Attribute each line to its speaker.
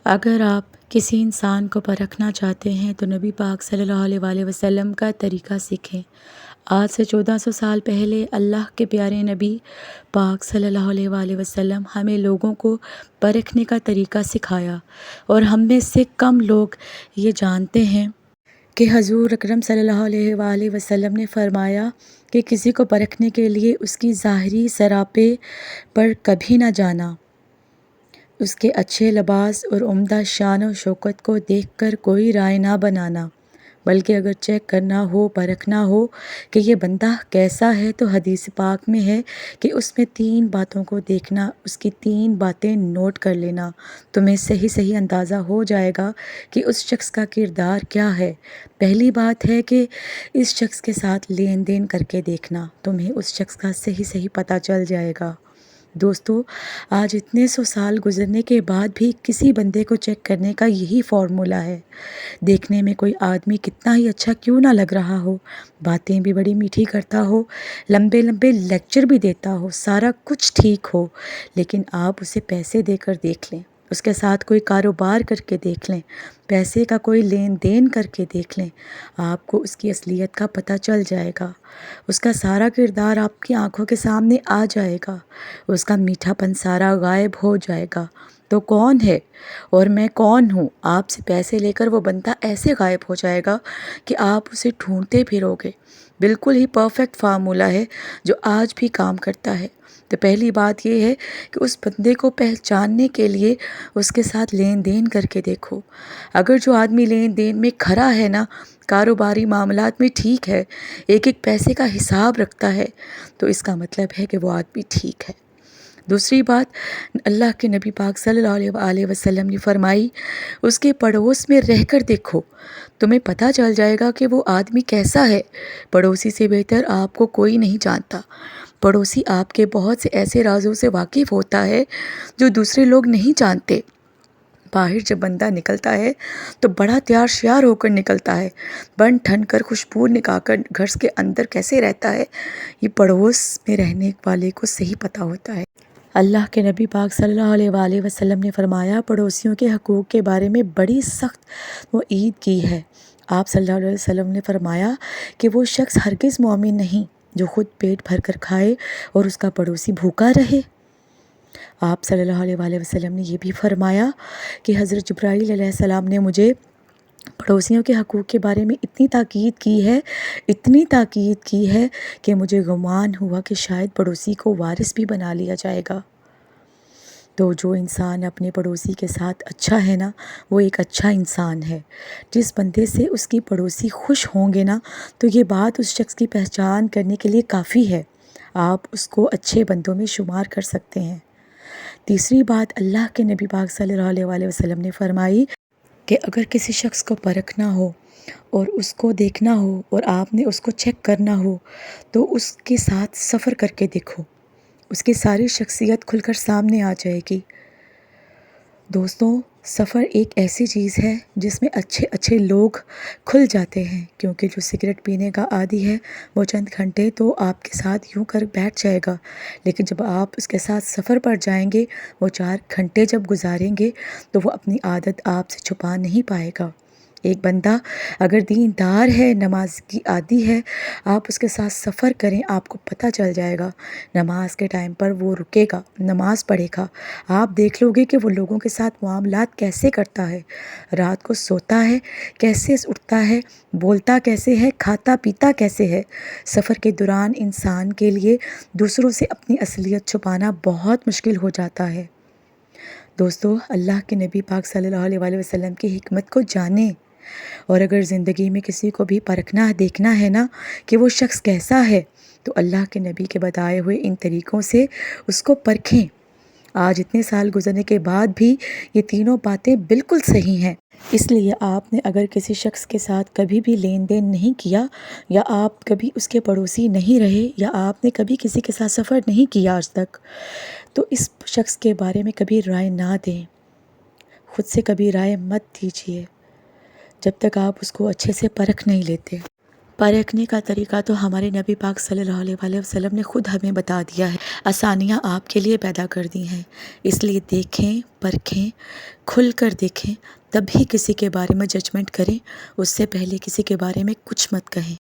Speaker 1: اگر آپ کسی انسان کو پرکھنا چاہتے ہیں تو نبی پاک صلی اللہ علیہ وآلہ وسلم کا طریقہ سیکھیں۔ آج سے 1400 سال پہلے اللہ کے پیارے نبی پاک صلی اللہ علیہ وآلہ وسلم ہمیں لوگوں کو پرکھنے کا طریقہ سکھایا، اور ہم میں سے کم لوگ یہ جانتے ہیں کہ حضور اکرم صلی اللہ علیہ وآلہ وسلم نے فرمایا کہ کسی کو پرکھنے کے لیے اس کی ظاہری سراپے پر کبھی نہ جانا، اس کے اچھے لباس اور عمدہ شان و شوکت کو دیکھ کر کوئی رائے نہ بنانا، بلکہ اگر چیک کرنا ہو، پرکھنا ہو کہ یہ بندہ کیسا ہے، تو حدیث پاک میں ہے کہ اس میں 3 باتوں کو دیکھنا، اس کی 3 باتیں نوٹ کر لینا، تمہیں صحیح اندازہ ہو جائے گا کہ اس شخص کا کردار کیا ہے۔ پہلی بات ہے کہ اس شخص کے ساتھ لین دین کر کے دیکھنا، تمہیں اس شخص کا صحیح پتہ چل جائے گا۔ دوستو، آج اتنے 100 سال گزرنے کے بعد بھی کسی بندے کو چیک کرنے کا یہی فارمولا ہے۔ دیکھنے میں کوئی آدمی کتنا ہی اچھا کیوں نہ لگ رہا ہو، باتیں بھی بڑی میٹھی کرتا ہو، لمبے لیکچر بھی دیتا ہو، سارا کچھ ٹھیک ہو، لیکن آپ اسے پیسے دے کر دیکھ لیں، اس کے ساتھ کوئی کاروبار کر کے دیکھ لیں، پیسے کا کوئی لین دین کر کے دیکھ لیں، آپ کو اس کی اصلیت کا پتہ چل جائے گا۔ اس کا سارا کردار آپ کی آنکھوں کے سامنے آ جائے گا، اس کا میٹھا پن سارا غائب ہو جائے گا۔ تو کون ہے اور میں کون ہوں؟ آپ سے پیسے لے کر وہ بندہ ایسے غائب ہو جائے گا کہ آپ اسے ڈھونڈتے پھرو گے۔ بالکل ہی پرفیکٹ فارمولا ہے جو آج بھی کام کرتا ہے۔ تو پہلی بات یہ ہے کہ اس بندے کو پہچاننے کے لیے اس کے ساتھ لین دین کر کے دیکھو۔ اگر جو آدمی لین دین میں کھرا ہے نا، کاروباری معاملات میں ٹھیک ہے، ایک پیسے کا حساب رکھتا ہے، تو اس کا مطلب ہے کہ وہ آدمی ٹھیک ہے۔ دوسری بات، اللہ کے نبی پاک صلی اللہ علیہ وآلہ وسلم نے فرمائی، اس کے پڑوس میں رہ کر دیکھو، تمہیں پتہ چل جائے گا کہ وہ آدمی کیسا ہے۔ پڑوسی سے بہتر آپ کو کوئی نہیں جانتا۔ پڑوسی آپ کے بہت سے ایسے رازوں سے واقف ہوتا ہے جو دوسرے لوگ نہیں جانتے۔ باہر جب بندہ نکلتا ہے تو بڑا تیار شیار ہو کر نکلتا ہے، بن ٹھن کر خوشبو نکال کر گھر کے اندر کیسے رہتا ہے، یہ پڑوس میں رہنے والے کو صحیح پتہ ہوتا ہے۔ اللہ کے نبی پاک صلی اللہ علیہ وآلہ وسلم نے فرمایا، پڑوسیوں کے حقوق کے بارے میں بڑی سخت وعید کی ہے۔ آپ صلی اللہ علیہ وسلم نے فرمایا کہ وہ شخص ہرگز مومن نہیں جو خود پیٹ بھر کر کھائے اور اس کا پڑوسی بھوکا رہے۔ آپ صلی اللہ علیہ وآلہ وسلم نے یہ بھی فرمایا کہ حضرت جبرائیل علیہ السلام نے مجھے پڑوسیوں کے حقوق کے بارے میں اتنی تاکید کی ہے کہ مجھے گمان ہوا کہ شاید پڑوسی کو وارث بھی بنا لیا جائے گا۔ تو جو انسان اپنے پڑوسی کے ساتھ اچھا ہے نا، وہ ایک اچھا انسان ہے۔ جس بندے سے اس کی پڑوسی خوش ہوں گے نا، تو یہ بات اس شخص کی پہچان کرنے کے لیے کافی ہے، آپ اس کو اچھے بندوں میں شمار کر سکتے ہیں۔ تیسری بات، اللہ کے نبی پاک صلی اللہ علیہ وآلہ وسلم نے فرمائی کہ اگر کسی شخص کو پرکھنا ہو اور اس کو دیکھنا ہو اور آپ نے اس کو چیک کرنا ہو، تو اس کے ساتھ سفر کر کے دیکھو، اس کی ساری شخصیت کھل کر سامنے آ جائے گی۔ دوستوں، سفر ایک ایسی چیز ہے جس میں اچھے لوگ کھل جاتے ہیں، کیونکہ جو سگریٹ پینے کا عادی ہے وہ چند گھنٹے تو آپ کے ساتھ یوں کر بیٹھ جائے گا، لیکن جب آپ اس کے ساتھ سفر پر جائیں گے، وہ 4 گھنٹے جب گزاریں گے تو وہ اپنی عادت آپ سے چھپا نہیں پائے گا۔ ایک بندہ اگر دیندار ہے، نماز کی عادی ہے، آپ اس کے ساتھ سفر کریں، آپ کو پتہ چل جائے گا، نماز کے ٹائم پر وہ رکے گا، نماز پڑھے گا، آپ دیکھ لو گے کہ وہ لوگوں کے ساتھ معاملات کیسے کرتا ہے، رات کو سوتا ہے کیسے، اٹھتا ہے، بولتا کیسے ہے، کھاتا پیتا کیسے ہے۔ سفر کے دوران انسان کے لیے دوسروں سے اپنی اصلیت چھپانا بہت مشکل ہو جاتا ہے۔ دوستو، اللہ کے نبی پاک صلی اللہ علیہ وآلہ وسلم کی حکمت کو جانیں، اور اگر زندگی میں کسی کو بھی پرکھنا دیکھنا ہے نا کہ وہ شخص کیسا ہے، تو اللہ کے نبی کے بتائے ہوئے ان طریقوں سے اس کو پرکھیں۔ آج اتنے سال گزرنے کے بعد بھی یہ تینوں باتیں بالکل صحیح ہیں۔ اس لیے آپ نے اگر کسی شخص کے ساتھ کبھی بھی لین دین نہیں کیا، یا آپ کبھی اس کے پڑوسی نہیں رہے، یا آپ نے کبھی کسی کے ساتھ سفر نہیں کیا آج تک، تو اس شخص کے بارے میں کبھی رائے نہ دیں، خود سے کبھی رائے مت دیجیے جب تک آپ اس کو اچھے سے پرکھ نہیں لیتے۔ پرکھنے کا طریقہ تو ہمارے نبی پاک صلی اللہ علیہ وآلہ وسلم نے خود ہمیں بتا دیا ہے، آسانیاں آپ کے لیے پیدا کر دی ہیں، اس لیے دیکھیں، پرکھیں، کھل کر دیکھیں، تب بھی کسی کے بارے میں ججمنٹ کریں، اس سے پہلے کسی کے بارے میں کچھ مت کہیں۔